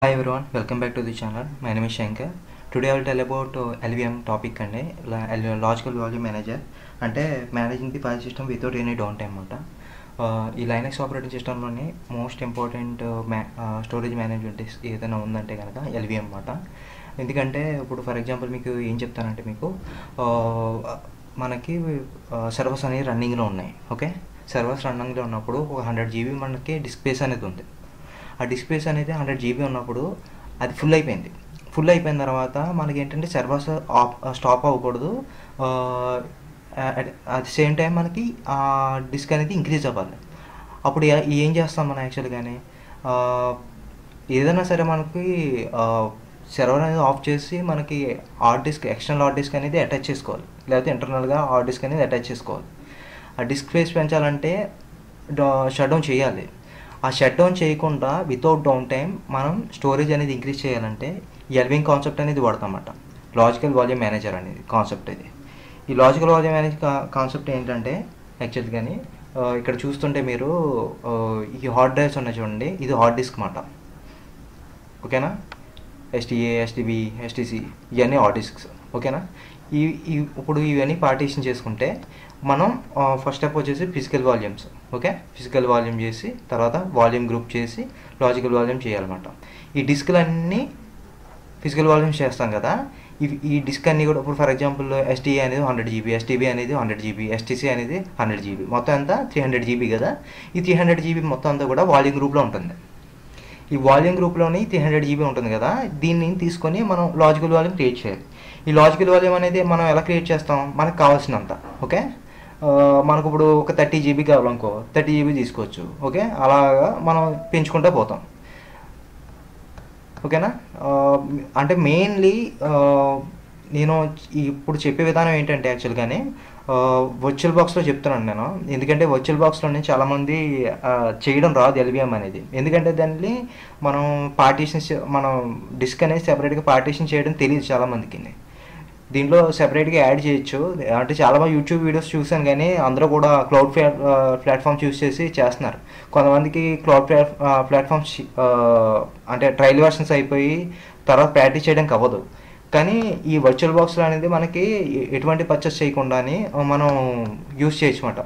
Hi everyone, welcome back to the channel. My name is Shankar. Today I will tell about LVM topic అండి logical volume manager అంటే managing the file system without any down time అనమాట. ఈ Linux operating సిస్టంలోని most important storage management ఏదైనా ఉందంటే కనుక LVM అనమాట. ఎందుకంటే ఇప్పుడు ఫర్ ఎగ్జాంపుల్ మీకు ఏం చెప్తానంటే మీకు మనకి సర్వర్స్ అనేవి రన్నింగ్లో ఉన్నాయి. ఓకే, సర్వర్స్ రన్నింగ్లో ఉన్నప్పుడు ఒక 100 GB మనకి డిస్క్ స్పేస్ అనేది ఉంది. ఆ డిస్క్ స్పేస్ అనేది 100 GB ఉన్నప్పుడు అది ఫుల్ అయిపోయిన తర్వాత మనకి ఏంటంటే సర్వర్స్ స్టాప్ అవ్వకూడదు. అట్ సేమ్ టైం మనకి ఆ డిస్క్ అనేది ఇంక్రీజ్ అవ్వాలి. అప్పుడు ఏం చేస్తాం మనం యాక్చువల్గానే ఏదైనా సరే మనకి సర్వర్ అనేది ఆఫ్ చేసి మనకి ఎక్స్టర్నల్ హార్డ్ డిస్క్ అనేది అటాచ్ చేసుకోవాలి, లేకపోతే ఇంటర్నల్గా హార్డ్ డిస్క్ అనేది అటాచ్ చేసుకోవాలి. ఆ డిస్క్ స్పేస్ పెంచాలంటే షట్ డౌన్ చేయాలి. ఆ షట్ డౌన్ చేయకుండా వితౌట్ డౌన్ టైం మనం స్టోరేజ్ అనేది ఇంక్రీజ్ చేయాలంటే ఎల్విఎం కాన్సెప్ట్ అనేది వాడతామన్నమాట. లాజికల్ వాల్యూమ్ మేనేజర్ అనేది కాన్సెప్ట్ ఇది. ఈ లాజికల్ వాల్యూమ్ మేనేజ్ కాన్సెప్ట్ ఏంటంటే యాక్చువల్గాని ఇక్కడ చూస్తుంటే మీరు ఈ హార్డ్ డ్రైవ్స్ ఉన్నాయి చూడండి, ఇది హార్డ్ డిస్క్ అన్నమాట. ఓకేనా, ఎస్టీఏ, ఎస్టీబీ, ఎస్టీసీ ఇవన్నీ హార్డ్ డిస్క్స్. ఓకేనా, ఇప్పుడు ఇవన్నీ పార్టీషన్ చేసుకుంటే మనం ఫస్ట్ స్టెప్ వచ్చేసి physical volumes. Okay, physical volume చేసి తర్వాత వాల్యూమ్ గ్రూప్ చేసి లాజికల్ వాల్యూమ్ చేయాలన్నమాట. ఈ డిస్క్లన్నీ ఫిజికల్ వాల్యూమ్స్ చేస్తాం కదా, ఈ డిస్క్ అన్నీ కూడా ఇప్పుడు ఫర్ ఎగ్జాంపుల్ ఎస్టీఏ అనేది 100 GB, ఎస్టీబీ అనేది 100 GB, ఎస్టీసీ అనేది 100 GB, మొత్తం అంతా 300 GB కదా. ఈ 300 GB మొత్తం అంతా కూడా వాల్యూమ్ గ్రూప్లో ఉంటుంది. ఈ వాల్యూమ్ గ్రూప్లోని 300 GB ఉంటుంది కదా, దీన్ని తీసుకొని మనం లాజికల్ వాల్యూమ్ క్రియేట్ చేయాలి. ఈ లాజికల్ వాల్యూమ్ అనేది మనం ఎలా క్రియేట్ చేస్తాం, మనకు కావాల్సినంత. ఓకే, మనకు ఇప్పుడు ఒక 30 GB కావాలనుకో 30 GB తీసుకోవచ్చు. ఓకే, అలాగా మనం పెంచుకుంటూ పోతాం. ఓకేనా, అంటే మెయిన్లీ నేను ఇప్పుడు చెప్పే విధానం ఏంటంటే యాక్చువల్గానే వర్చువల్ బాక్స్లో చెప్తున్నాను నేను. ఎందుకంటే వర్చువల్ బాక్స్లోనే చాలామంది చేయడం రాదు ఎల్విఎం అనేది. ఎందుకంటే దాన్ని మనం మనం డిస్క్ అనేది సెపరేట్గా పార్టీషన్ చేయడం తెలియదు చాలామందికి. దీంట్లో సెపరేట్గా యాడ్ చేయొచ్చు. అంటే చాలామంది యూట్యూబ్ వీడియోస్ చూసాను కానీ అందరూ కూడా క్లౌడ్ ప్లాట్ఫామ్స్ యూస్ చేసి చేస్తున్నారు. కొంతమందికి క్లౌడ్ ప్లాట్ఫామ్స్ అంటే ట్రయల్ వర్షన్స్ అయిపోయి తర్వాత ప్రాక్టీస్ చేయడానికి అవ్వదు. కానీ ఈ వర్చువల్ బాక్స్లో అనేది మనకి ఎటువంటి పర్చేస్ చేయకుండానే మనం యూస్ చేయొచ్చు అన్నమాట.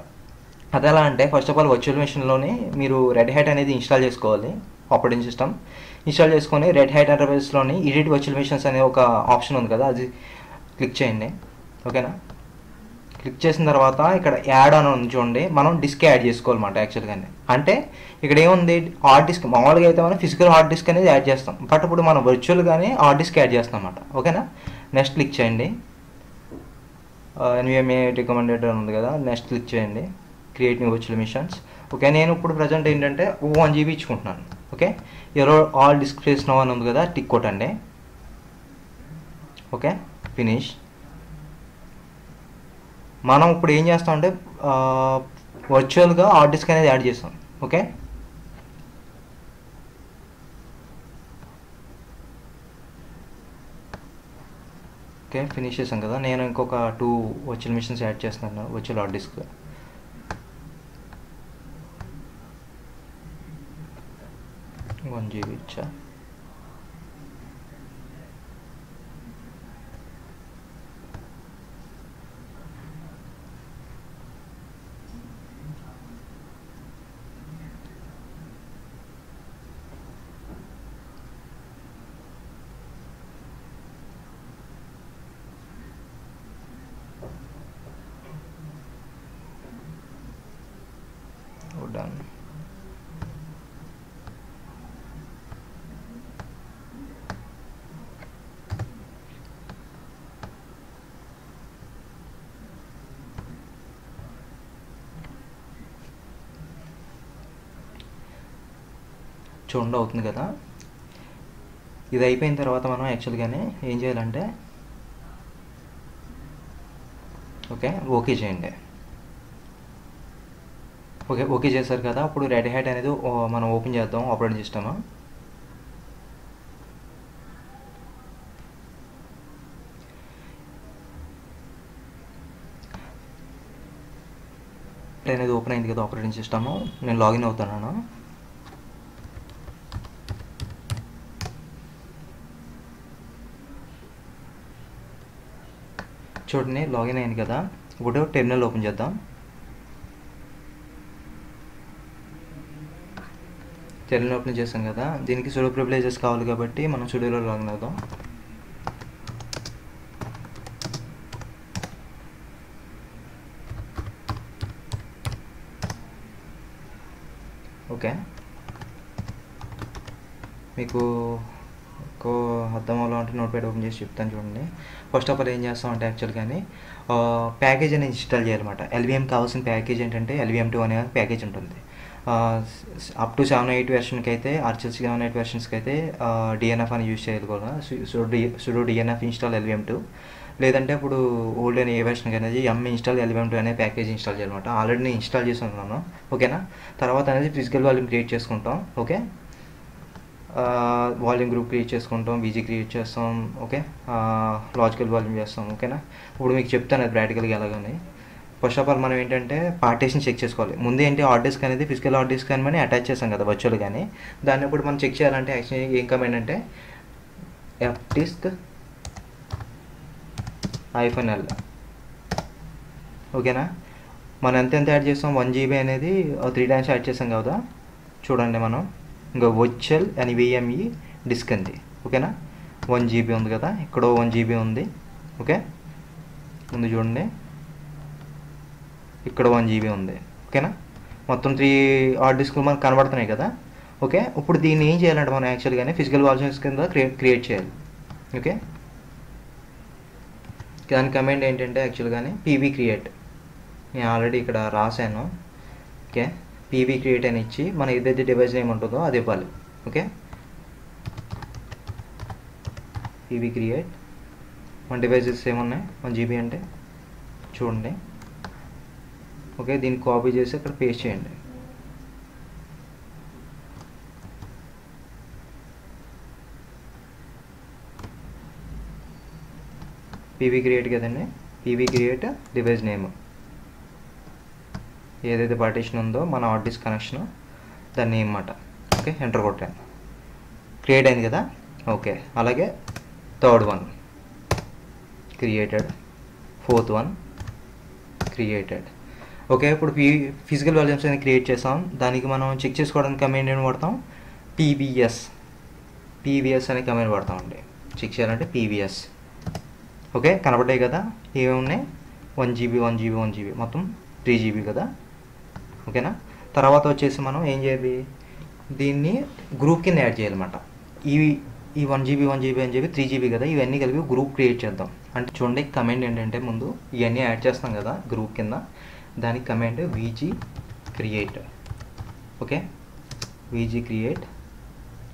అది ఎలా అంటే ఫస్ట్ ఆఫ్ ఆల్ వర్చువల్ మెషిన్లోనే మీరు రెడ్ హ్యాట్ అనేది ఇన్స్టాల్ చేసుకోవాలి. ఆపరేటింగ్ సిస్టమ్ ఇన్స్టాల్ చేసుకొని రెడ్ హ్యాట్ ఇంటర్ఫేస్లోని ఎడిట్ వర్చువల్ మెషిన్స్ అనే ఒక ఆప్షన్ ఉంది కదా, అది క్లిక్ చేయండి. ఓకేనా, క్లిక్ చేసిన తర్వాత ఇక్కడ యాడ్ అని ఉంది చూడండి, మనం డిస్క్ యాడ్ చేసుకోవాలన్నమాట యాక్చువల్గానే. అంటే ఇక్కడ ఏముంది, హార్డ్ డిస్క్ మామూలుగా అయితే మనం ఫిజికల్ హార్డ్ డిస్క్ అనేది యాడ్ చేస్తాం, బట్ ఇప్పుడు మనం వర్చువల్గానే హార్డ్ డిస్క్ యాడ్ చేస్తాం అన్నమాట. ఓకేనా, నెక్స్ట్ క్లిక్ చేయండి. ఎన్విఎంఏ రికమెండెడ్ ఉంది కదా, నెక్స్ట్ క్లిక్ చేయండి, create new virtual machines. Okay, నేను ఇప్పుడు ప్రజెంట్ ఏంటంటే 1 GB ఇచ్చుకుంటున్నాను. ఓకే, ఎవరో ఆల్ డిస్క్ స్పేస్ నో అని ఉంది కదా, టిక్ కొట్టండి. Okay, finish. మనం ఇప్పుడు ఏం చేస్తామంటే వర్చువల్గా హార్డ్ డిస్క్ అనేది యాడ్ చేస్తాం. ఓకే, ఓకే ఫినిష్ చేసాం కదా. నేను ఇంకొక 2 వర్చువల్ మిషన్స్ యాడ్ చేస్తున్నాను. వర్చువల్ హార్డ్ డిస్క్ 1 GB ఇచ్చా. డన్. చూడండి అవుతుంది కదా. ఇది అయిపోయిన తర్వాత మనం యాక్చువల్గానే ఏం చేయాలంటే ఓకే చేయండి. ఓకే చేశారు కదా, ఇప్పుడు రెడ్ హ్యాట్ అనేది మనం ఓపెన్ చేద్దాం ఆపరేటింగ్ సిస్టమ్. అనేది ఓపెన్ అయింది కదా ఆపరేటింగ్ సిస్టమ్. నేను లాగిన్ అవుతున్నాను. చూడండి లాగిన్ అయింది కదా. ఇప్పుడు టెర్మినల్ ఓపెన్ చేద్దాం. టెర్మినల్ ఓపెన్ చేస్తాం కదా, దీనికి సుడో ప్రివిలేజెస్ కావాలి కాబట్టి మనం సుడోలో లాగిన్ అవుదాం. ఓకే, మీకు అర్థం అవ్వాలంటే నోట్ప్యాడ్ ఓపెన్ చేసి చెప్తాను చూడండి. ఫస్ట్ ఆఫ్ ఆల్ ఏం చేస్తాం అంటే యాక్చువల్గానే ప్యాకేజ్ అనేది ఇన్స్టాల్ చేయాలన్నమాట. ఎల్విఎం కావాల్సిన ప్యాకేజ్ ఏంటంటే LVM2 అనే ప్యాకేజ్ ఉంటుంది. అప్ టు 7.8 వెర్షన్కి అయితే, ఆర్చిల్ 7.8 వెర్షన్స్కి అయితే DNF అని యూజ్ చేయాలి కూడా. Sudo DNF install LVM2. లేదంటే ఇప్పుడు ఓల్డ్ అని ఏ వెర్షన్కి అనేది ఇన్స్టాల్ LVM2 అనే ప్యాకేజ్ ఇన్స్టాల్ చేయాలన్నమాట. ఆల్రెడీ నేను ఇన్స్టాల్ చేసి ఉన్నాను. ఓకేనా. తర్వాత అనేది ఫిజికల్ వాల్యూమ్ క్రియేట్ చేసుకుంటాం. ఓకే, వాల్యూమ్ గ్రూప్ క్రియేట్ చేసుకుంటాం, VG క్రియేట్ చేస్తాం. ఓకే, లాజికల్ వాల్యూమ్ చేస్తాం. ఓకేనా. ఇప్పుడు మీకు చెప్తాను అది ప్రాక్టికల్గా ఎలాగని. ఫస్ట్ ఆఫ్ ఆల్ మనం ఏంటంటే పార్టీషన్ చెక్ చేసుకోవాలి. ముందు ఏంటి హార్డ్ డిస్క్ అనేది ఫిజికల్ హార్డ్ డిస్క్ అని మనం అటాచ్ చేస్తాం కదా వర్చువల్. కానీ దాన్ని ఇప్పుడు మనం చెక్ చేయాలంటే యాక్చువల్లీ ఏం కమాండ్ అంటే fdisk -l. ఓకేనా. మనం ఎంత యాడ్ చేస్తాం, 1 GB అనేది 3 టైమ్స్ యాడ్ చేస్తాం కదా. చూడండి మనం ఇంకా వర్చువల్ అని VME డిస్క్ అంది. ఓకేనా. 1 GB ఉంది కదా, ఇక్కడ 1 GB ఉంది. ఓకే, ముందు చూడండి ఇక్కడ 1 GB ఉంది. ఓకేనా. మొత్తం 3 హార్డ్ డిస్క్లు మనకు కనబడుతున్నాయి కదా. ఓకే, ఇప్పుడు దీన్ని ఏం చేయాలంటే మనం యాక్చువల్గానే ఫిజికల్ వాల్యూమ్స్ కింద క్రియేట్ చేయాలి. ఓకే, దాని కమాండ్ ఏంటంటే యాక్చువల్గానే PV క్రియేట్. నేను ఆల్రెడీ ఇక్కడ రాశాను. ఓకే, PV క్రియేట్ అని ఇచ్చి మన ఏదైతే డివైస్ నేమ్ ఉంటుందో అది ఇవ్వాలి. Okay, PV create. మన డివైజెస్ ఏమున్నాయి 1 GB అంటే చూడండి. ఓకే, దీన్ని కాపీ చేసి అక్కడ పేస్ట్ చేయండి. PV క్రియేట్ కదండి, PV క్రియేట్ డివైస్ నేమ్ ఏదైతే పార్టీషన్ ఉందో మన హార్డ్ డిస్క్ కనెక్షన్ దాని నేమ్ అన్నమాట. ఓకే, ఎంటర్ కొట్టాను, క్రియేట్ అయింది కదా. ఓకే, అలాగే third one created, fourth one created. Okay, ఇప్పుడు ఫిజికల్ వాల్యూమ్స్ అనేది క్రియేట్ చేస్తాం. దానికి మనం చెక్ చేసుకోవడానికి కమాండ్ ఏమి వాడతాం, PVS అనే కమాండ్ వాడతామండి. చెక్ చేయాలంటే PVS. ఓకే, కనబడ్డాయి కదా ఏమేమి ఉన్నాయి, 1 GB 1 GB 1 GB మొత్తం 3 GB కదా. ఓకేనా. తర్వాత వచ్చేసి మనం ఏం చేయాలి, దీన్ని గ్రూప్ కింద యాడ్ చేయాలన్నమాట. ఈ 1 GB 1 GB అని చెప్పి 3 GB కదా, ఇవన్నీ కలిపి గ్రూప్ క్రియేట్ చేద్దాం. అంటే చూడండి కమాండ్ ఏంటంటే ముందు ఇవన్నీ యాడ్ చేస్తాం కదా గ్రూప్ కింద, దానికి command VG create. Okay, VG create.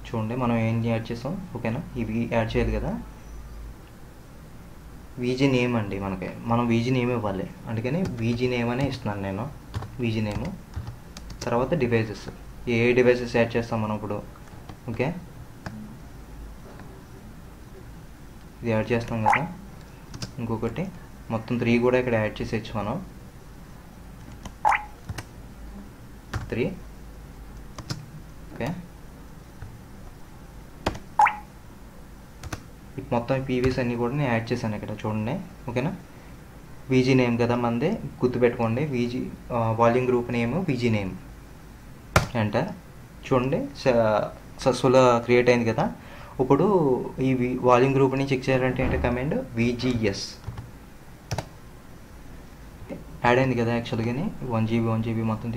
చూడండి మనం ఏం యాడ్ చేస్తాం. ఓకేనా, ఇవి యాడ్ చేయాలి కదా. VG నేమ్ అండి, మనం VG నేమ్ ఇవ్వాలి. అందుకని VG నేమ్ అనే ఇస్తున్నాను నేను. VG నేమ్ తర్వాత డివైజెస్, ఏ డివైజెస్ యాడ్ చేస్తాం మనం ఇప్పుడు. ఓకే, ఇది యాడ్ చేస్తాం కదా. ఇంకొకటి మొత్తం 3 కూడా ఇక్కడ యాడ్ చేసేయచ్చు మనం. 3. ఓకే, మొత్తం PVs అన్నీ కూడా నేను యాడ్ చేశాను ఇక్కడ చూడండి. ఓకేనా. VG నేమ్ కదా మనది, గుర్తుపెట్టుకోండి. VG volume group name VG name. Enter. చూడండి సక్సెస్ఫుల్గా క్రియేట్ అయింది కదా. ఇప్పుడు ఈ వాల్యూమ్ గ్రూప్ని చెక్ చేయాలంటే ఏంటంటే కమాండ్ VGS. యాడ్ అయింది కదా యాక్చువల్గానే 1 GB 1 GB మొత్తం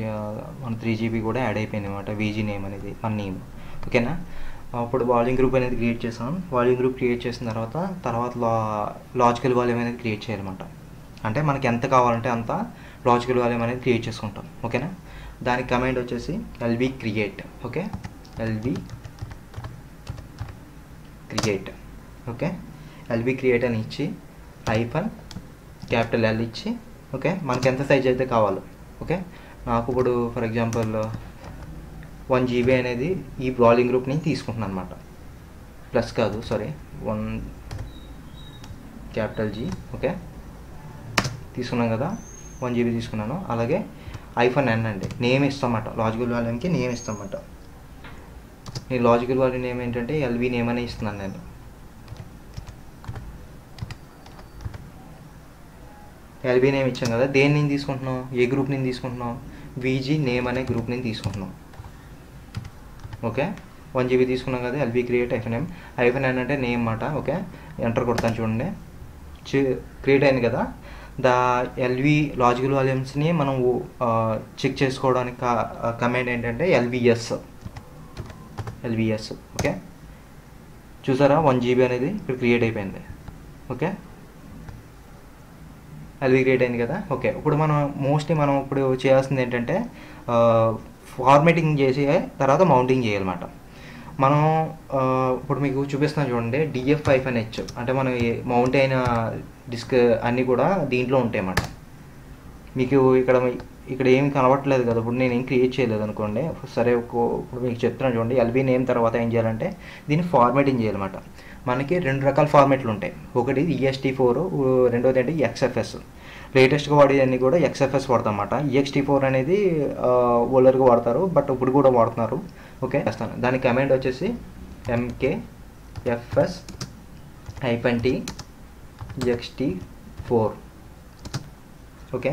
మన 3 GB కూడా యాడ్ అయిపోయింది అనమాట. VG నేమ్ అనేది మన నేమ్. ఓకేనా. అప్పుడు వాల్యూమ్ గ్రూప్ అనేది క్రియేట్ చేసాం. వాల్యూమ్ గ్రూప్ క్రియేట్ చేసిన తర్వాత లాజికల్ వాల్యూమ్ అనేది క్రియేట్ చేయాలన్నమాట. అంటే మనకి ఎంత కావాలంటే అంత లాజికల్ వాల్యూమ్ అనేది క్రియేట్ చేసుకుంటాం. ఓకేనా. దానికి కమాండ్ వచ్చేసి LV create. Okay, LV create. Okay, LV create అని ఇచ్చి -L ఇచ్చి. ఓకే, మనకి ఎంత సైజ్ అయితే కావాలో. ఓకే, నాకు ఇప్పుడు ఫర్ ఎగ్జాంపుల్ 1 GB అనేది ఈ వాల్యూమ్ గ్రూప్ నుంచి తీసుకుంటున్నాను అనమాట. ప్లస్ కాదు, సారీ, 1 G. ఓకే, తీసుకున్నాం కదా, 1 GB తీసుకున్నాను. అలాగే -N అండి, నేమ్ ఇస్తామన్నమాట. లాజికల్ వాల్యూమ్కి నేమ్ ఇస్తామన్నమాట. నేను లాజికల్ వాల్యూమ్ నేమ్ ఏంటంటే LV నేమ్ అనే ఇస్తున్నాను నేను. ఎల్బీ నేమ్ ఇచ్చాం కదా, దేని నుంచి తీసుకుంటున్నాం, ఏ గ్రూప్ నుంచి తీసుకుంటున్నాం, వీజీ నేమ్ అనే గ్రూప్ నుంచి తీసుకుంటున్నాం. ఓకే, 1 GB తీసుకున్నాం కదా, ఎల్బీ క్రియేట్ -m. -n అంటే నేమ్ మాట. ఓకే, ఎంటర్ కొడతాను చూడండి, క్రియేట్ అయింది కదా. ద ఎల్వి లాజికల్ వాల్యూమ్స్ని మనం చెక్ చేసుకోవడానికి కమాండ్ ఏంటంటే ఎల్విఎస్. ఓకే, చూసారా 1 GB అనేది ఇక్కడ క్రియేట్ అయిపోయింది. ఓకే, ఎల్వి క్రియేట్ అయింది కదా. ఓకే, ఇప్పుడు మనం ఇప్పుడు చేయాల్సింది ఏంటంటే ఫార్మేటింగ్ చేసి తర్వాత మౌంటింగ్ చేయాలన్నమాట. మనం ఇప్పుడు మీకు చూపిస్తున్నాను చూడండి, DF5NH అంటే మనం మౌంట్ అయిన డిస్క్ అన్నీ కూడా దీంట్లో ఉంటాయి అన్నమాట. మీకు ఇక్కడ ఏమి కనబడట్లేదు కదా, ఇప్పుడు నేను ఏం క్రియేట్ చేయలేదు అనుకోండి. సరే, ఇప్పుడు మీకు చెప్తున్నాను చూడండి, ఎల్బీ నేమ్ తర్వాత ఏం చేయాలంటే దీన్ని ఫార్మేటింగ్ చేయాలన్నమాట. మనకి 2 రకాల ఫార్మేట్లు ఉంటాయి. ఒకటి EXT4, రెండోది ఏంటి XFS. లేటెస్ట్గా వాడేవన్నీ కూడా XFS వాడతాం అన్నమాట. EXT4 అనేది ఓల్డర్గా వాడతారు, బట్ ఇప్పుడు కూడా వాడుతున్నారు. ఓకే, చేస్తాను. దాని కమాండ్ వచ్చేసి MKFS-T EXT4. ఓకే,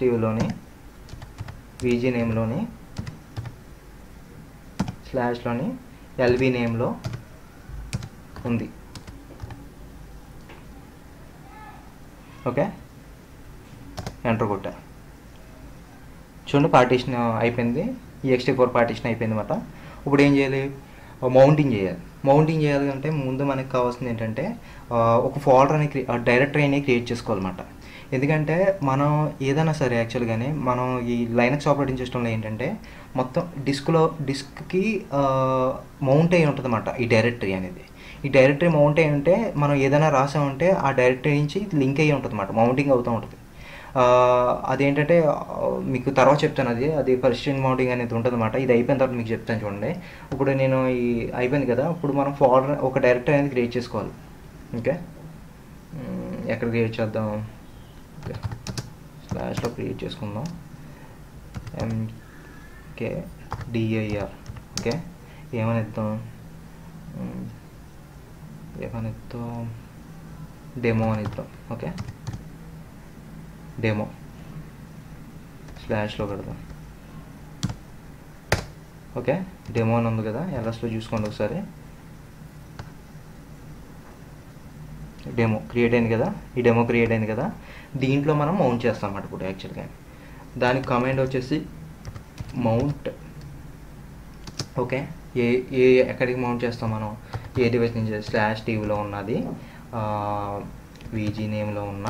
/Tలోని వీజీ నేమ్లోని /లోని ఎల్బీ నేమ్లో ఉంది. ఓకే, ఎంటర్ కొట్టా చూడండి, పార్టీషన్ అయిపోయింది. EXT4 పార్టీషన్ అయిపోయింది అన్నమాట. ఇప్పుడు ఏం చేయాలి, మౌంటింగ్ చేయాలి. మౌంటింగ్ చేయాలంటే ముందు మనకు కావాల్సింది ఏంటంటే ఒక ఫోల్డర్ అని డైరెక్టరీ అని క్రియేట్ చేసుకోవాలన్నమాట. ఎందుకంటే మనం ఏదైనా సరే యాక్చువల్గానే మనం ఈ లైనక్స్ ఆపరేటింగ్ సిస్టంలో ఏంటంటే మొత్తం డిస్క్కి మౌంట్ అయి ఉంటుంది అన్నమాట ఈ డైరెక్టరీ అనేది. ఈ డైరెక్టరీ మౌంట్ అయి ఉంటే మనం ఏదైనా రాసామంటే ఆ డైరెక్టరీ నుంచి లింక్ అయ్యి ఉంటుంది అన్నమాట, మౌంటింగ్ అవుతూ ఉంటుంది. అదేంటంటే మీకు తర్వాత చెప్తాను, అది పర్సిస్టెంట్ మౌంటింగ్ అనేది ఉంటుంది అన్నమాట. ఇది అయిపోయిన తర్వాత మీకు చెప్తాను చూడండి. ఇప్పుడు నేను అయిపోయింది కదా, ఇప్పుడు మనం ఫోల్డర్ ఒక డైరెక్టరీ అనేది క్రియేట్ చేసుకోవాలి. ఓకే, ఎక్కడ క్రియేట్ చేద్దాం, ఓకే /లో క్రియేట్ చేసుకుందాం. MKDIR. ఓకే, ఏమని ఇద్దాం, డెమో అని ఇద్దాం. ఓకే, డెమో /లో పెడదాం. ఓకే, డెమో అని ఉంది కదా, LSలో చూసుకోండి ఒకసారి. డెమో క్రియేట్ అయింది కదా, ఈ డెమో క్రియేట్ అయింది కదా, దీంట్లో మనం మౌంట్ చేస్తాం అన్నమాట. ఇప్పుడు యాక్చువల్గా దానికి కమాండ్ వచ్చేసి మౌంట్. ఓకే, ఎక్కడికి మౌంట్ చేస్తాం మనం, ఏ డివైస్ నుంచి, /Tలో ఉన్నది వీజీ నేమ్లో ఉన్న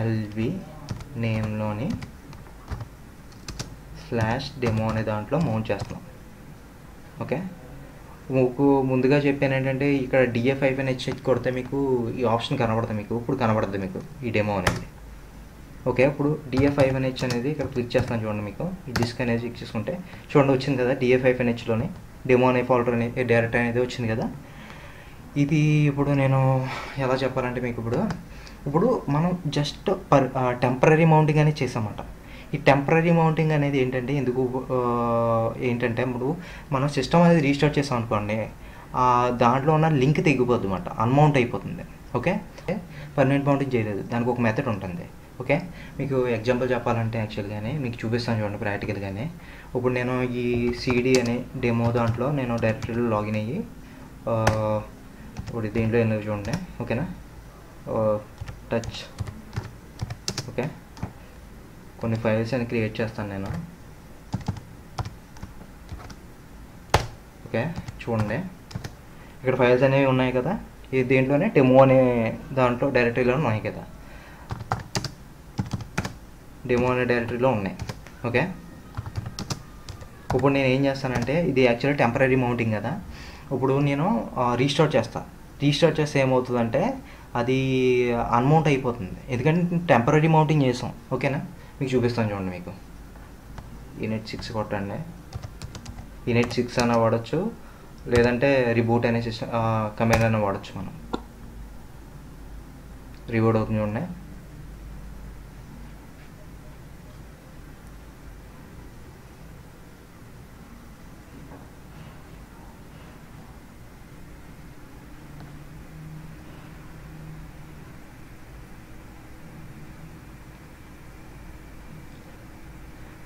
ఎల్వి నేమ్లోని /demo అనే దాంట్లో మౌంట్ చేస్తున్నాం. ఓకే, మీకు ముందుగా చెప్పాను ఏంటంటే ఇక్కడ DF5NH కొడితే మీకు ఈ ఆప్షన్ కనబడుతుంది, మీకు ఇప్పుడు కనబడుతుంది మీకు ఈ డెమో అనేది. ఓకే, ఇప్పుడు DF5NH అనేది ఇక్కడ క్లిక్ చేస్తాను చూడండి, మీకు ఈ డిస్క్ అనేది క్లిక్ చేసుకుంటే చూడండి వచ్చింది కదా, DF5NHలోని డెమో అనే ఫోల్డర్ అనేది డైరెక్టరీ అనేది వచ్చింది కదా. ఇది ఇప్పుడు నేను ఎలా చెప్పాలంటే మీకు ఇప్పుడు మనం జస్ట్ టెంపరరీ మౌంటింగ్ అనేది చేసామన్నమాట. ఈ టెంపరరీ మౌంటింగ్ అనేది ఏంటంటే ఏంటంటే ఇప్పుడు మనం సిస్టమ్ అనేది రీస్టార్ట్ చేసాం అనుకోండి, దాంట్లో ఉన్న లింక్ తెగిపోద్ది అన్నమాట, అన్మౌంట్ అయిపోతుంది. ఓకే, పర్మనెంట్ మౌంటింగ్ చేయలేదు, దానికి ఒక మెథడ్ ఉంటుంది. ఓకే, మీకు ఎగ్జాంపుల్ చెప్పాలంటే యాక్చువల్గానే మీకు చూపిస్తాను చూడండి ప్రాక్టికల్గానే. ఇప్పుడు నేను ఈ CD అనే డెమో దాంట్లో నేను డైరెక్టరీలో లాగిన్ అయ్యి ఇప్పుడు దీంట్లో ఎందుకు చూడండి. ఓకేనా, టచ్. ఓకే, కొన్ని ఫైల్స్ అని క్రియేట్ చేస్తాను నేను. ఓకే, చూడండి ఇక్కడ ఫైల్స్ అనేవి ఉన్నాయి కదా, ఇది దీంట్లోనే డెమో అనే దాంట్లో డైరెక్టరీలో ఉన్నాయి కదా, డెమో అనే డైరెక్టరీలో ఉన్నాయి. ఓకే, ఇప్పుడు నేను ఏం చేస్తానంటే ఇది యాక్చువల్లీ టెంపరరీ మౌంటింగ్ కదా, ఇప్పుడు నేను రీస్టార్ట్ చేస్తే ఏమవుతుందంటే అది అన్మౌంట్ అయిపోతుంది, ఎందుకంటే టెంపరరీ మౌంటింగ్ చేసాం. ఓకేనా, మీకు చూపిస్తాను చూడండి. మీకు Init 6 కొట్టండి, Init 6 అన్న వాడచ్చు, లేదంటే రిబూట్ అనే కమాండ్ అన్న వాడచ్చు. మనం రిబూట్ అవుతుంది చూడండి.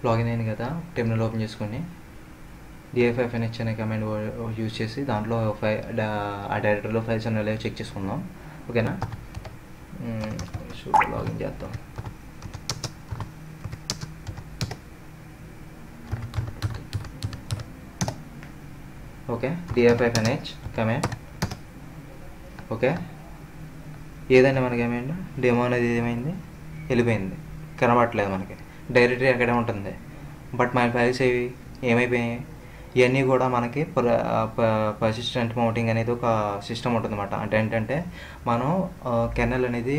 లాగిన్ అయింది కదా, టెర్మినల్ ఓపెన్ చేసుకొని DF5NH అనే కమాండ్ యూజ్ చేసి దాంట్లో ఆ డైరెక్టరీలో ఫైల్స్ అనేవి చెక్ చేసుకుందాం. ఓకేనా. లాగిన్ చేద్దాం. Okay, DF5NH command. ఓకే, ఏదైనా మనకి ఏమైంది, డెమో అనేది ఏమైంది, వెళ్ళిపోయింది, కనబడట్లేదు మనకి. డైరెక్టరీ అక్కడే ఉంటుంది, బట్ మన ఫైల్స్ ఏమైపోయాయి, ఇవన్నీ కూడా మనకి పర్సిస్టెంట్ మౌంటింగ్ అనేది ఒక సిస్టమ్ ఉంటుంది అన్నమాట. అంటే ఏంటంటే మనం కెర్నల్ అనేది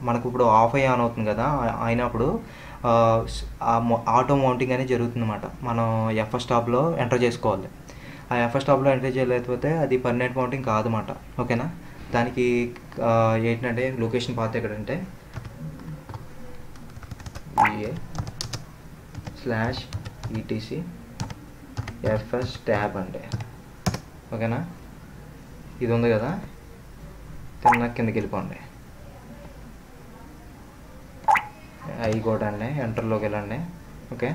మనకు ఇప్పుడు ఆఫ్ అయ్యి ఆన్ అవుతుంది కదా, అయినప్పుడు ఆటో మౌంటింగ్ అనేది జరుగుతుంది అన్నమాట. మనం FS టాబ్లో ఎంటర్ చేసుకోవాలి. ఆ FS టాబ్లో ఎంటర్ చేయలేకపోతే అది పర్మనెంట్ మౌంటింగ్ కాదన్నమాట. ఓకేనా. దానికి ఏంటంటే లొకేషన్ పాత్ ఎక్కడంటే VA/etc FS ట్యాబ్ అంటే. ఓకేనా. ఇది ఉంది కదా, కిందకి వెళ్ళిపోండి. అవి కూడా అండి, ఎంటర్లోకి వెళ్ళండి. ఓకే,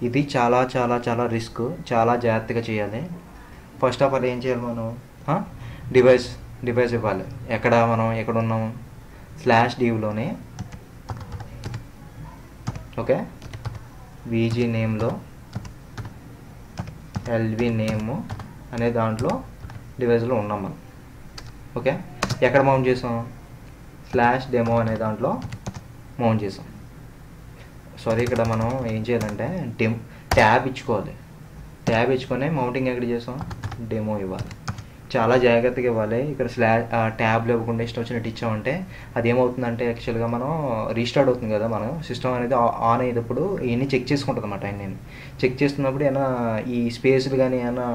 ఇది చాలా చాలా చాలా రిస్క్, చాలా జాగ్రత్తగా చేయాలి. ఫస్ట్ ఆఫ్ ఆల్ ఏం చేయాలి, మనం డివైస్ ఇవ్వాలి. మనం ఎక్కడ ఉన్నాము, /divలోనే ఓకే, VG నేమ్లో LV నేమ్ అనే దాంట్లో డివైస్లో ఉన్నాం మనం. ఓకే, ఎక్కడ మౌంట్ చేసాం, /demo అనే దాంట్లో మౌంట్ చేసాం. సారీ, ఇక్కడ మనం ఏం చేయాలంటే ట్యాబ్ ఇచ్చుకోవాలి. ట్యాబ్ ఇచ్చుకొని మౌంటింగ్ ఎక్కడ చేసాం, డెమో ఇవ్వాలి. చాలా జాగ్రత్తగా ఇవ్వాలి. ఇక్కడ ట్యాబ్లు ఇవ్వకుండా ఇష్టం వచ్చినట్టు ఇచ్చామంటే అది ఏమవుతుందంటే యాక్చువల్గా మనం రీస్టార్ట్ అవుతుంది కదా, మనం సిస్టమ్ అనేది ఆన్ అయ్యేటప్పుడు ఇవన్నీ చెక్ చేసుకుంటుంది అన్నమాట. నేను చెక్ చేస్తున్నప్పుడు ఏమైనా ఈ స్పేస్లు కానీ ఏమైనా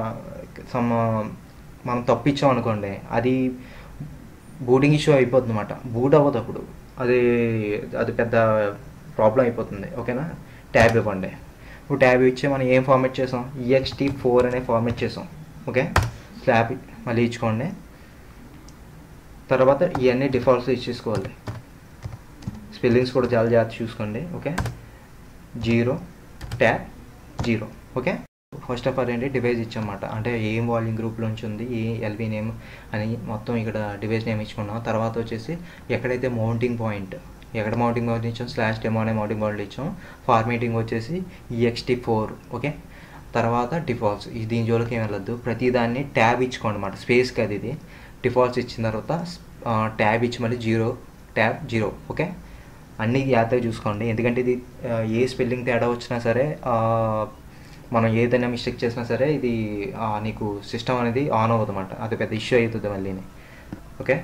మనం తప్పిచ్చాం అనుకోండి, అది బూటింగ్ ఇష్యూ అయిపోతుంది అన్నమాట. బూట్ అవ్వదు అప్పుడు, అది పెద్ద ప్రాబ్లం అయిపోతుంది. ఓకేనా. ట్యాబ్ ఇవ్వండి. ఇప్పుడు ట్యాబ్ ఇచ్చి మనం ఏం ఫార్మేట్ చేసాం, ext4 అనే ఫార్మేట్ చేసాం. ఓకే, స్లాబ్ మళ్ళీ ఇచ్చుకోండి. తర్వాత ఇవన్నీ డిఫాల్ట్స్ ఇచ్చేసుకోవాలి. స్పెల్లింగ్స్ కూడా చాలా జాగ్రత్త చూసుకోండి. Okay, 0 tab 0. Okay, first of all ఏంటి, డివైస్ ఇచ్చామన్నమాట. అంటే ఏం వాల్యూమ్ గ్రూప్లోంచి ఉంది, ఏ LV నేమ్ అని మొత్తం ఇక్కడ డివైస్ నేమ్ ఇచ్చుకున్నాం. తర్వాత వచ్చేసి ఎక్కడైతే మౌంటింగ్ పాయింట్ ఇచ్చాం, /demo అనే మౌంటింగ్ పాయింట్ ఇచ్చాం. ఫార్మేటింగ్ వచ్చేసి ext4. ఓకే, తర్వాత డిఫాల్ట్స్, దీని జోలికి ఏం వెళ్ళద్దు. ప్రతిదాన్ని ట్యాబ్ ఇచ్చుకోండి అన్నమాట, స్పేస్కి అది. ఇది డిఫాల్ట్స్ ఇచ్చిన తర్వాత ట్యాబ్ ఇచ్చి మళ్ళీ 0 ట్యాబ్ 0. ఓకే, అన్నీ జాగ్రత్తగా చూసుకోండి. ఎందుకంటే ఇది ఏ స్పెల్లింగ్ తేడా వచ్చినా సరే, మనం ఏదైనా మిస్టేక్ చేసినా సరే ఇది నీకు సిస్టమ్ అనేది ఆన్ అవ్వదు అన్నమాట. అది పెద్ద ఇష్యూ అవుతుంది మళ్ళీ. Okay,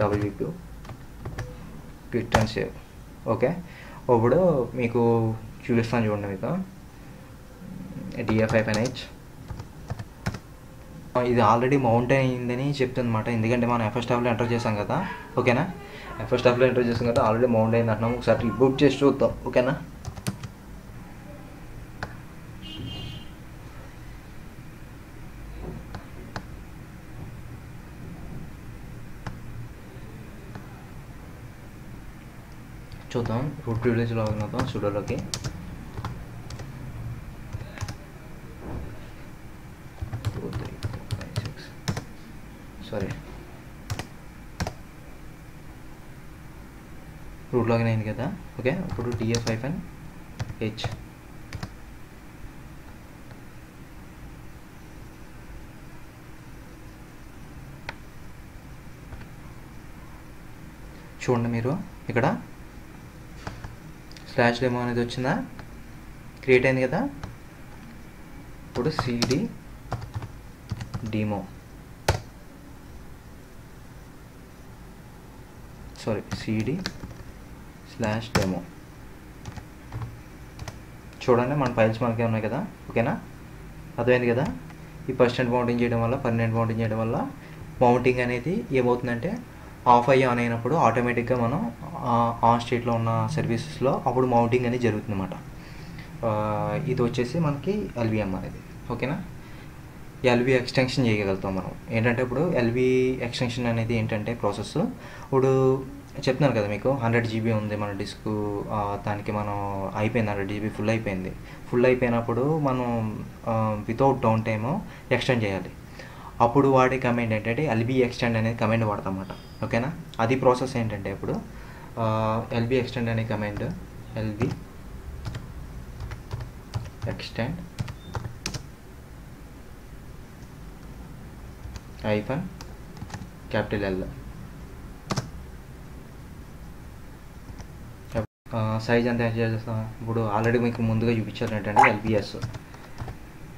WQ quit and save. Okay, ఇప్పుడు మీకు చూపిస్తాను చూడండి. మీకు DF5NH ఇది ఆల్రెడీ మౌంట్ అయిందని చెప్తుంది అనమాట. ఎందుకంటే మనం FS టాబ్లో ఎంటర్ చేసాం కదా. ఓకేనా, FS టాబ్లో ఎంటర్ చేసాం కదా, ఆల్రెడీ మౌంట్ అయింది అంటున్నాము. ఒకసారి రిబూట్ చేసి చూద్దాం. ఓకేనా. చూద్దాం. రూట్ ప్రివిలేజ్ లాగిన్ అవుతాం సుడోలోకి. సారీ, రూట్ లాగిన్ అయింది కదా. ఓకే, ఇప్పుడు DF5NH చూడండి. మీరు ఇక్కడ /demo అనేది వచ్చిందా, క్రియేట్ అయింది కదా. ఇప్పుడు CD demo చూడండి, మన ఫైల్స్ మనకే ఉన్నాయి కదా. ఓకేనా, అర్థమైంది కదా. ఈ పర్మనెంట్ మౌంటింగ్ చేయడం వల్ల మౌంటింగ్ అనేది ఏమవుతుందంటే ఆఫ్ అయ్యి ఆన్ అయినప్పుడు ఆటోమేటిక్గా మనం ఆన్ స్టేట్లో ఉన్న సర్వీసెస్లో అప్పుడు మౌంటింగ్ అనేది జరుగుతుంది అన్నమాట. ఇది వచ్చేసి మనకి LVM అనేది. ఓకేనా, LV ఎక్స్టెన్షన్ చేయగలుగుతాం మనం. ఏంటంటే ఇప్పుడు LV ఎక్స్టెన్షన్ అనేది ఏంటంటే ప్రాసెస్, ఇప్పుడు చెప్తున్నాను కదా మీకు 100 GB ఉంది మన డిస్క్, దానికి మనం అయిపోయింది 100 GB ఫుల్ అయిపోయింది. ఫుల్ అయిపోయినప్పుడు మనం వితౌట్ డౌన్ టైమ్ ఎక్స్టెండ్ చేయాలి. అప్పుడు వాడే కమాండ్ ఏంటంటే ఎల్బీ ఎక్స్టెండ్ అనే కమాండ్ వాడతామన్నమాట. ఓకేనా, అది ప్రాసెస్ ఏంటంటే ఇప్పుడు ఎల్బీ ఎక్స్టెండ్ అనే command LB extend hyphen capital L size అంతా యాడ్ చేస్తాం. ఇప్పుడు ఆల్రెడీ మీకు ముందుగా చూపించారు ఏంటంటే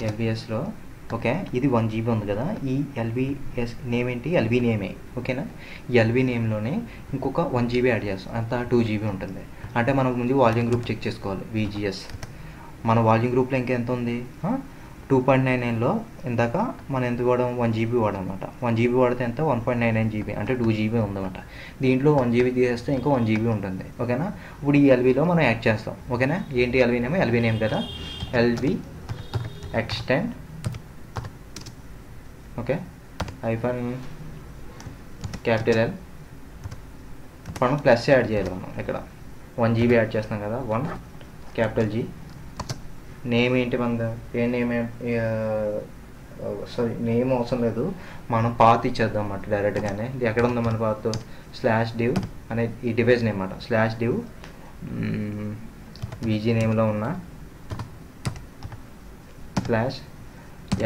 ఎల్బిఎస్లో ఓకే, ఇది 1 GB ఉంది కదా, ఈ ఎల్బిఎస్ నేమ్ ఏంటి, ఎల్బీ నేమే. ఓకేనా, ఈ ఎల్బీ నేమ్లోనే ఇంకొక 1 GB యాడ్ చేస్తాం, అంతా 2 GB ఉంటుంది. అంటే మనం ముందు వాల్యూమ్ గ్రూప్ చెక్ చేసుకోవాలి. VGS మన వాల్యూమ్ గ్రూప్లో ఇంకా ఎంత ఉంది, 2.99లో ఇందాక మనం ఎంత వాడాం, 1 GB వాడాం అనమాట. 1 GB వాడితే ఎంత, 1.99 GB అంటే 2 GB ఉందన్నమాట. దీంట్లో 1 GB తీసేస్తే ఇంకా 1 GB ఉంటుంది. ఓకేనా, ఇప్పుడు ఈ ఎల్బీలో మనం యాడ్ చేస్తాం. ఓకేనా, ఏంటి ఎల్బీ నేమ్ కదా, LB extend okay hyphen capital L, మనం ప్లస్ యాడ్ చేయాలి. మనం ఇక్కడ 1 GB యాడ్ చేస్తాం కదా, 1 క్యాపిటల్ G. నేమ్ ఏంటి మనది, సారీ నేమ్ అవసరం లేదు, మనం పాత్ ఇచ్చేద్దాం అన్నమాట డైరెక్ట్గానే. ఇది ఎక్కడ ఉందో మన పాత్, /div అనే ఈ డివైస్ నేమ్ అన్నమాట. /div VG నేమ్లో ఉన్న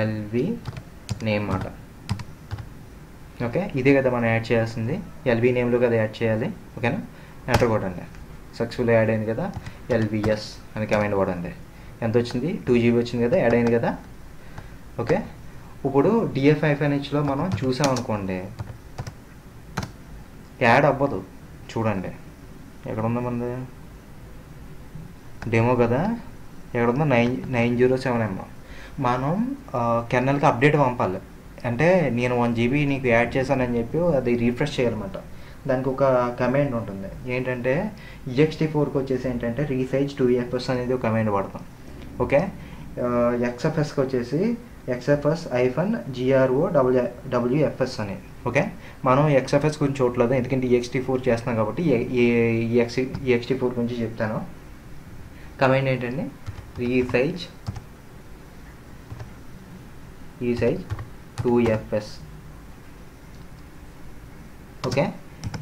/LV నేమ్ అన్నమాట. ఓకే, ఇదే కదా మనం యాడ్ చేయాల్సింది, ఎల్బీ నేమ్లో కదా యాడ్ చేయాలి. ఓకేనా, ఎంటర్ కొట్టండి. సక్సెస్ఫుల్ యాడ్ అయింది కదా, LBS అని కమాండ్ కొట్టండి. ఎంత వచ్చింది, 2 GB వచ్చింది కదా, యాడ్ అయింది కదా. ఓకే, ఇప్పుడు DF-Hలో మనం చూసామనుకోండి యాడ్ అవ్వదు. చూడండి ఎక్కడ ఉందో మనది డెమో కదా, ఎక్కడ ఉందో 907M. మనం కెర్నల్కి అప్డేట్ పంపాలి. అంటే నేను 1 GB నీకు యాడ్ చేశానని చెప్పి అది రీఫ్రెష్ చేయాలన్నమాట. దానికి ఒక కమాండ్ ఉంటుంది ఏంటంటే ext4కి వచ్చేసి ఏంటంటే రీసైజ్ 2fs అనేది ఒక కమాండ్ వాడతాం. ఓకే, XFSకి వచ్చేసి XFS -GROWFS అని. ఓకే, మనం XFS గురించి చూడలేదు ఎందుకంటే ext4 చేస్తున్నాం కాబట్టి ext4 గురించి చెప్తాను. కమాండ్ ఏంటంటే రీసైజ్ 2fs. ఓకే,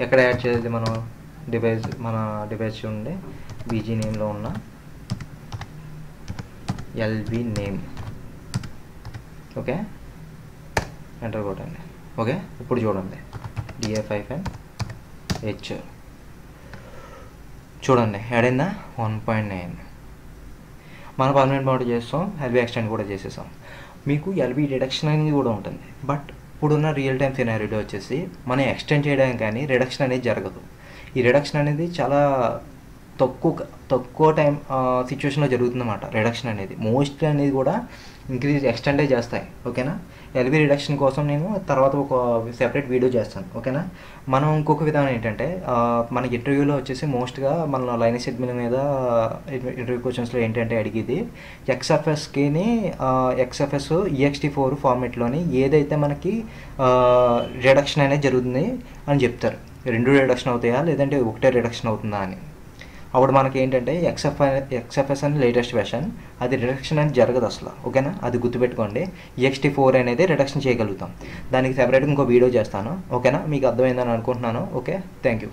ఎక్కడ యాడ్ చేయాలి మనం, మన డివైస్ చూడండి, VG నేమ్లో ఉన్న ఎల్బీ నేమ్. ఓకే, ఎంటర్ కొట్టండి. ఓకే, ఇప్పుడు చూడండి DF-H చూడండి యాడ్ అయిందా, 1.9. మనం పర్మనెంట్ మోడ్ చేస్తాం, ఎల్బీ ఎక్స్టెండ్ కూడా చేసేసాం. మీకు ఎల్బీ రిడక్షన్ అనేది కూడా ఉంటుంది. బట్ ఇప్పుడున్న రియల్ టైం సినారియోలో వచ్చేసి మనం ఎక్స్టెండ్ చేయడానికి కానీ రిడక్షన్ అనేది జరగదు. ఈ రిడక్షన్ అనేది చాలా తక్కువ టైం సిచ్యువేషన్లో జరుగుతుందన్నమాట. రిడక్షన్ అనేది మోస్ట్లీ అనేది కూడా ఎక్స్టెండే చేస్తాయి. ఓకేనా, ఎల్బీ రిడక్షన్ కోసం నేను తర్వాత ఒక సెపరేట్ వీడియో చేస్తాను. ఓకేనా, మనం ఇంకొక విధానం ఏంటంటే మన ఇంటర్వ్యూలో వచ్చేసి మోస్ట్గా మన లైనక్స్ అడ్మిన్ మీద ఇంటర్వ్యూ క్వశ్చన్స్లో ఏంటంటే అడిగేది XFS ext4 ఫార్మేట్లోని ఏదైతే మనకి రిడక్షన్ అనేది జరుగుతుంది అని చెప్తారు. 2 రిడక్షన్ అవుతాయా లేదంటే ఒకటే రిడక్షన్ అవుతుందా అని. అప్పుడు మనకి ఏంటంటే XFS అని లేటెస్ట్ వెర్షన్, అది రిడక్షన్ అనేది జరగదు అసలు. ఓకేనా, అది గుర్తుపెట్టుకోండి. ext4 అనేది రిడక్షన్ చేయగలుగుతాం. దానికి సెపరేట్గా ఇంకో వీడియో చేస్తాను. ఓకేనా, మీకు అర్థమైందని అనుకుంటున్నాను. Okay, thank you.